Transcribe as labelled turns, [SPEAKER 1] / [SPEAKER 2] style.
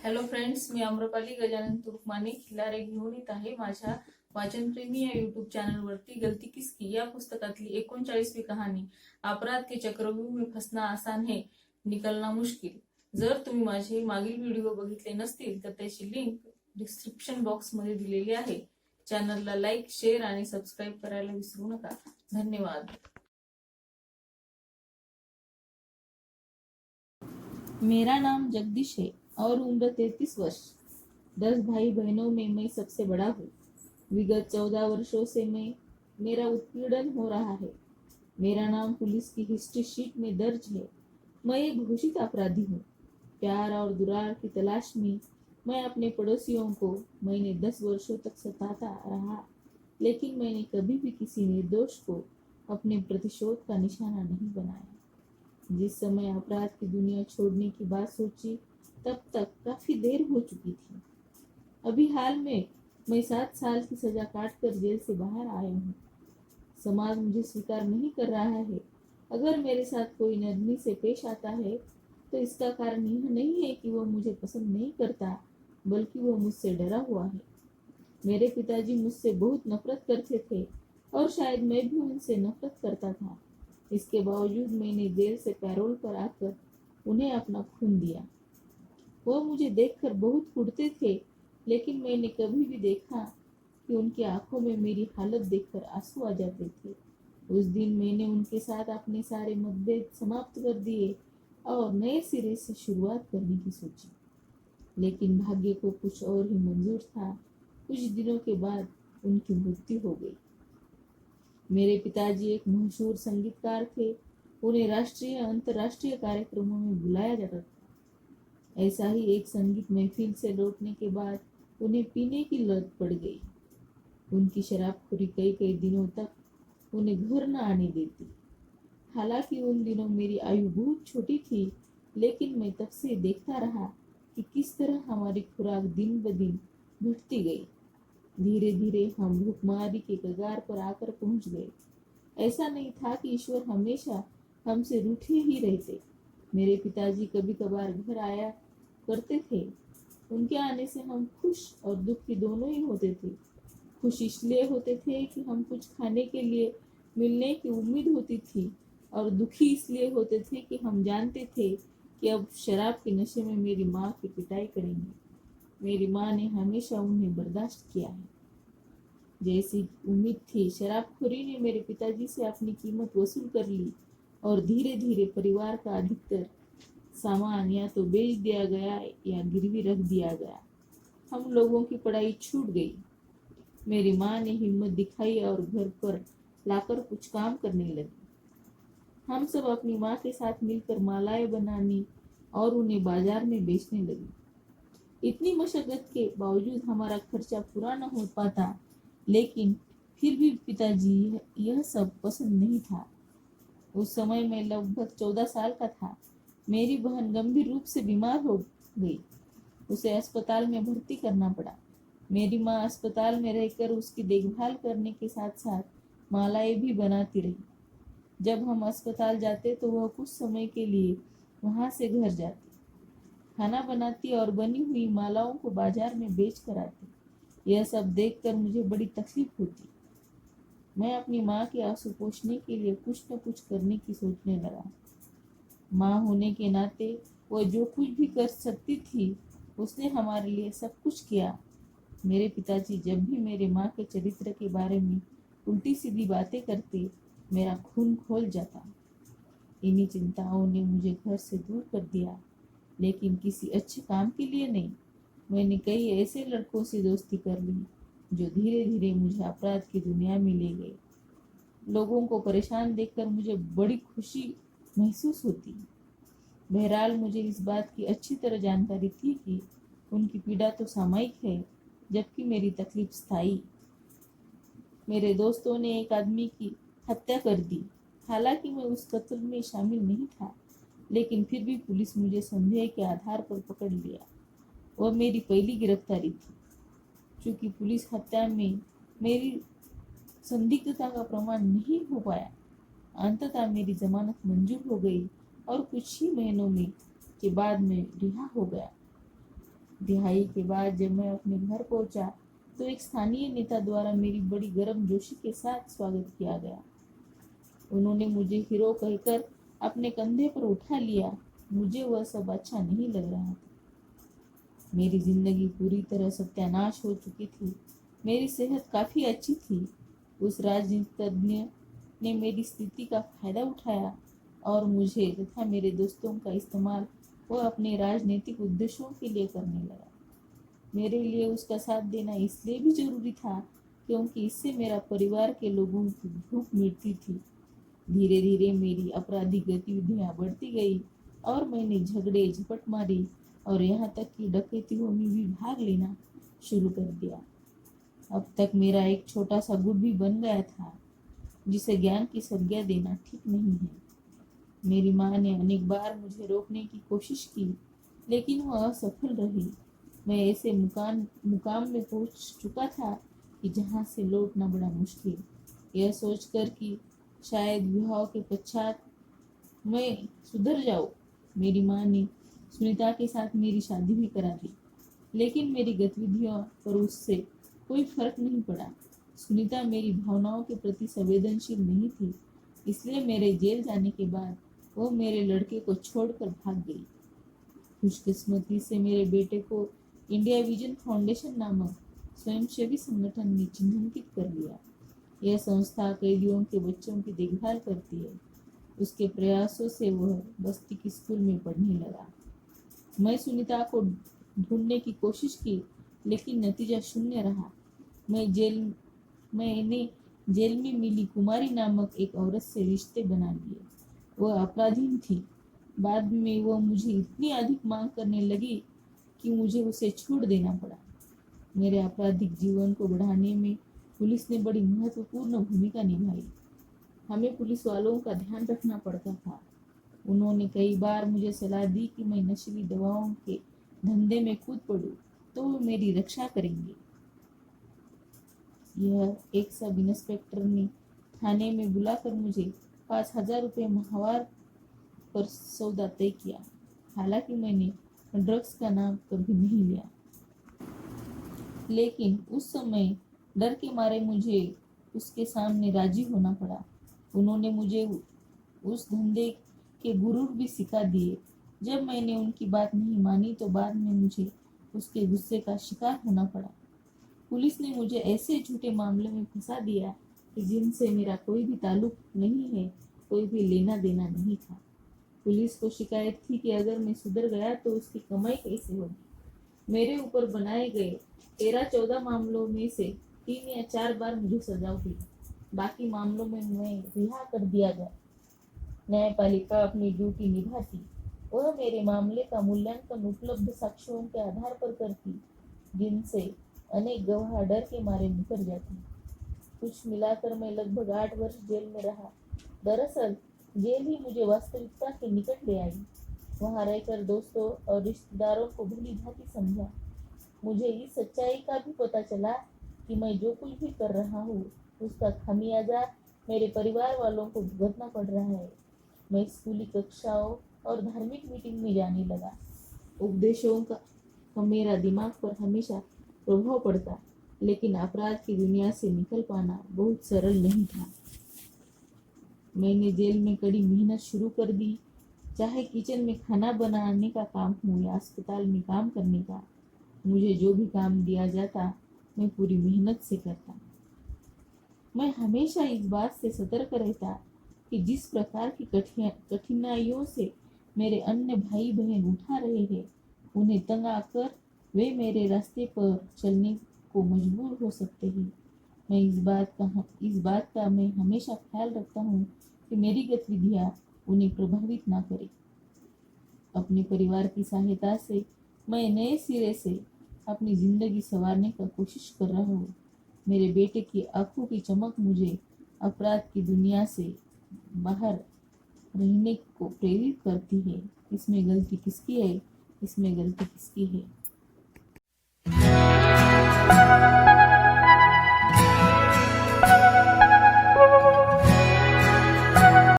[SPEAKER 1] Hello friends, मी आम्रपाली गजानन तुर्कमाने खिलारे घेऊन येत आहे माझ्या वाचनप्रेमी या युट्यूब चॅनलवरती गलती किसकी या पुस्तकातली 39वी कहाणी अपराध के चक्रव्यूह में फसना आसान है निकलना मुश्किल। जर तुम्ही माझे मागील व्हिडिओ बघितले नसतील तर त्याची लिंक डिस्क्रिप्शन बॉक्स मध्ये दिलेली आहे। चॅनलला लाईक, शेअर आणि सबस्क्राईब करायला विसरू नका। धन्यवाद।
[SPEAKER 2] मेरा नाम जगदीश है और उम्र 33 वर्ष। 10 भाई बहनों में मैं सबसे बड़ा हूँ। विगत 14 वर्षों से मेरा उत्पीड़न हो रहा है। मेरा नाम पुलिस की हिस्ट्री शीट में दर्ज है। मैं एक घोषित अपराधी हूँ। प्यार और दुलार की तलाश में मैं अपने पड़ोसियों को मैंने 10 वर्षों तक सताता रहा, लेकिन मैंने कभी भी किसी निर्दोष को अपने प्रतिशोध का निशाना नहीं बनाया। जिस समय अपराध की दुनिया छोड़ने की बात सोची, तब तक काफी देर हो चुकी थी। अभी हाल में मैं 7 साल की सजा काटकर जेल से बाहर आया हूँ। समाज मुझे स्वीकार नहीं कर रहा है। अगर मेरे साथ कोई नरमी से पेश आता है तो इसका कारण यह नहीं है कि वह मुझे पसंद नहीं करता, बल्कि वह मुझसे डरा हुआ है। मेरे पिताजी मुझसे बहुत नफरत करते थे और शायद मैं भी उनसे नफरत करता था। इसके बावजूद मैंने जेल से पैरोल पर आकर उन्हें अपना खून दिया। वो मुझे देखकर बहुत कुढ़ते थे, लेकिन मैंने कभी भी देखा कि उनकी आंखों में मेरी हालत देखकर आंसू आ जाते थे। उस दिन मैंने उनके साथ अपने सारे मतभेद समाप्त कर दिए और नए सिरे से शुरुआत करने की सोची। लेकिन भाग्य को कुछ और ही मंजूर था। कुछ दिनों के बाद उनकी मृत्यु हो गई। मेरे पिताजी एक मशहूर संगीतकार थे। उन्हें राष्ट्रीय अंतर्राष्ट्रीय कार्यक्रमों में बुलाया जाता था। ऐसा ही एक संगीत महफिल से लौटने के बाद उन्हें पीने की लत पड़ गई। उनकी शराबखोरी कई कई दिनों तक उन्हें घर न आने देती। हालांकि उन दिनों मेरी आयु बहुत छोटी थी, लेकिन मैं तब से देखता रहा कि किस तरह हमारी खुराक दिन ब दिन घटती गई। धीरे धीरे हम भूखमरी के कगार पर आकर पहुंच गए। ऐसा नहीं था कि ईश्वर हमेशा हमसे रूठे ही रहते। मेरे पिताजी कभी कभार घर आया करते थे। उनके आने से हम खुश और दुखी दोनों ही होते थे। खुश इसलिए होते थे कि हम कुछ खाने के लिए मिलने की उम्मीद होती थी, और दुखी इसलिए होते थे कि हम जानते थे कि अब शराब के नशे में मेरी माँ की पिटाई करेंगे। मेरी माँ ने हमेशा उन्हें बर्दाश्त किया है। जैसी उम्मीद थी, शराबखोरी ने मेरे पिताजी से अपनी कीमत वसूल कर ली और धीरे धीरे परिवार का अधिकतर सामान या तो बेच दिया गया या गिरवी रख दिया गया। हम लोगों की पढ़ाई छूट गई। मेरी माँ ने हिम्मत दिखाई और घर पर लाकर कुछ काम करने लगी। हम सब अपनी माँ के साथ मिलकर मालाएं बनानी और उन्हें बाजार में बेचने लगी। इतनी मशक्कत के बावजूद हमारा खर्चा पूरा न हो पाता, लेकिन फिर भी पिताजी यह सब पसंद नहीं था। उस समय मैं लगभग 14 साल का था। मेरी बहन गंभीर रूप से बीमार हो गई। उसे अस्पताल में भर्ती करना पड़ा। मेरी माँ अस्पताल में रहकर उसकी देखभाल करने के साथ साथ मालाएं भी बनाती रही। जब हम अस्पताल जाते तो वह कुछ समय के लिए वहां से घर जाती, खाना बनाती और बनी हुई मालाओं को बाजार में बेच कर आती। यह सब देखकर मुझे बड़ी तकलीफ होती। मैं अपनी माँ के आंसू पोंछने के लिए कुछ न कुछ करने की सोचने लगा। माँ होने के नाते वह जो कुछ भी कर सकती थी, उसने हमारे लिए सब कुछ किया। मेरे पिताजी जब भी मेरे माँ के चरित्र के बारे में उल्टी सीधी बातें करते, मेरा खून खोल जाता। इन्हीं चिंताओं ने मुझे घर से दूर कर दिया, लेकिन किसी अच्छे काम के लिए नहीं। मैंने कई ऐसे लड़कों से दोस्ती कर ली जो धीरे धीरे मुझे अपराध की दुनिया में ले गए। लोगों को परेशान देखकर मुझे बड़ी खुशी महसूस होती। बहरहाल मुझे इस बात की अच्छी तरह जानकारी थी कि उनकी पीड़ा तो सामयिक है, जबकि मेरी तकलीफ स्थायी। मेरे दोस्तों ने एक आदमी की हत्या कर दी। हालांकि मैं उस कत्ल में शामिल नहीं था, लेकिन फिर भी पुलिस मुझे संदेह के आधार पर पकड़ लिया। वह मेरी पहली गिरफ्तारी थी। चूंकि पुलिस हत्या में मेरी संदिग्धता का प्रमाण नहीं हो पाया, अंततः मेरी जमानत मंजूर हो गई और कुछ ही महीनों में के बाद मैं रिहा हो गया। दिहाई के बाद जब मैं अपने घर पहुंचा तो एक स्थानीय नेता द्वारा मेरी बड़ी गर्मजोशी के साथ स्वागत किया गया। उन्होंने मुझे हीरो कहकर अपने कंधे पर उठा लिया। मुझे वह सब अच्छा नहीं लग रहा था। मेरी जिंदगी पूरी तरह सत्यानाश हो चुकी थी। मेरी सेहत काफी अच्छी थी। उस राजनीतिज्ञ ने मेरी स्थिति का फायदा उठाया और मुझे तथा मेरे दोस्तों का इस्तेमाल वह अपने राजनीतिक उद्देश्यों के लिए करने लगा। मेरे लिए उसका साथ देना इसलिए भी जरूरी था क्योंकि इससे मेरा परिवार के लोगों की भूख मिटती थी। धीरे धीरे मेरी आपराधिक गतिविधियां बढ़ती गई और मैंने झगड़े झपटमारी और यहाँ तक कि डकैतियों में भी भाग लेना शुरू कर दिया। अब तक मेरा एक छोटा सा गुट भी बन गया था जिसे ज्ञान की संज्ञा देना ठीक नहीं है। मेरी माँ ने अनेक बार मुझे रोकने की कोशिश की लेकिन वह असफल रही। मैं ऐसे मुकाम में पहुंच चुका था कि जहां से लौटना बड़ा मुश्किल। यह सोचकर कि शायद विवाह के पश्चात मैं सुधर जाऊं, मेरी माँ ने सुनीता के साथ मेरी शादी भी करा दी। लेकिन मेरी गतिविधियों पर उससे कोई फर्क नहीं पड़ा। सुनीता मेरी भावनाओं के प्रति संवेदनशील नहीं थी, इसलिए मेरे जेल जाने के बाद वो मेरे लड़के को छोड़कर भाग गई। खुशकिस्मती से मेरे बेटे को इंडिया विजन फाउंडेशन नामक स्वयंसेवी संगठन ने चिन्हित कर लिया। यह संस्था कैदियों के बच्चों की देखभाल करती है। उसके प्रयासों से वह बस्ती की स्कूल में पढ़ने लगा। मैं सुनीता को ढूंढने की कोशिश की लेकिन नतीजा शून्य रहा। मैंने जेल में मिली कुमारी नामक एक औरत से रिश्ते बना लिए। वह अपराधीन थी। बाद में वह मुझे इतनी अधिक मांग करने लगी कि मुझे उसे छोड़ देना पड़ा। मेरे आपराधिक जीवन को बढ़ाने में पुलिस ने बड़ी महत्वपूर्ण भूमिका निभाई। हमें पुलिस वालों का ध्यान रखना पड़ता था। उन्होंने कई बार मुझे सलाह दी कि मैं नशीली दवाओं के धंधे में कूद पड़ूं तो वो मेरी रक्षा करेंगे। यह एक सब इंस्पेक्टर ने थाने में बुलाकर मुझे 5,000 रुपये माहवार पर सौदा तय किया। हालांकि मैंने ड्रग्स का नाम कभी नहीं लिया, लेकिन उस समय डर के मारे मुझे उसके सामने राजी होना पड़ा। उन्होंने मुझे उस धंधे के गुरूर भी सिखा दिए। जब मैंने उनकी बात नहीं मानी तो बाद में मुझे उसके गुस्से का शिकार होना पड़ा। पुलिस ने मुझे ऐसे झूठे मामले में फंसा दिया कि जिनसे मेरा कोई भी ताल्लुक नहीं है, कोई भी लेना देना नहीं था। पुलिस को शिकायत थी कि अगर मैं सुधर गया तो उसकी कमाई कैसे होगी। मेरे ऊपर बनाए गए 13-14 मामलों में से 3 या 4 बार मुझे सजा हुई। बाकी मामलों में मैं रिहा कर दिया गया। न्यायपालिका अपनी ड्यूटी निभाती। वह मेरे मामले का मूल्यांकन उपलब्ध साक्ष्यों के आधार पर करती, जिनसे अनेक गवाह डर के मारे मुकर जाते। कुछ मिलाकर मैं लगभग 8 वर्ष जेल में रहा। दरअसल जेल ही मुझे वास्तविकता के निकट ले आई। वहां रहकर दोस्तों और रिश्तेदारों को भली भांति समझा। मुझे इस सच्चाई का भी पता चला कि मैं जो कुछ भी कर रहा हूँ उसका खामियाजा मेरे परिवार वालों को भुगतना पड़ रहा है। मैं स्कूली कक्षाओं और धार्मिक मीटिंग में जाने लगा। उपदेशों का मेरा दिमाग पर हमेशा प्रभाव पड़ता, लेकिन अपराध की दुनिया से निकल पाना बहुत सरल नहीं था। मैंने जेल में कड़ी मेहनत शुरू कर दी, चाहे किचन में खाना बनाने का काम हो या अस्पताल में काम करने का। मुझे जो भी काम दिया जाता मैं पूरी मेहनत से करता। मैं हमेशा इस बात से सतर्क रहता कि जिस प्रकार की कठिनाइयों से मेरे अन्य भाई बहन उठा रहे हैं, उन्हें तंग आकर वे मेरे रास्ते पर चलने को मजबूर हो सकते हैं। मैं इस बात का मैं हमेशा ख्याल रखता हूँ कि मेरी गतिविधियाँ उन्हें प्रभावित ना करें। अपने परिवार की सहायता से मैं नए सिरे से अपनी जिंदगी संवारने का कोशिश कर रहा हूँ। मेरे बेटे की आंखों की चमक मुझे अपराध की दुनिया से बाहर रहने को प्रेरित करती है। इसमें गलती किसकी है? इसमें गलती किसकी है?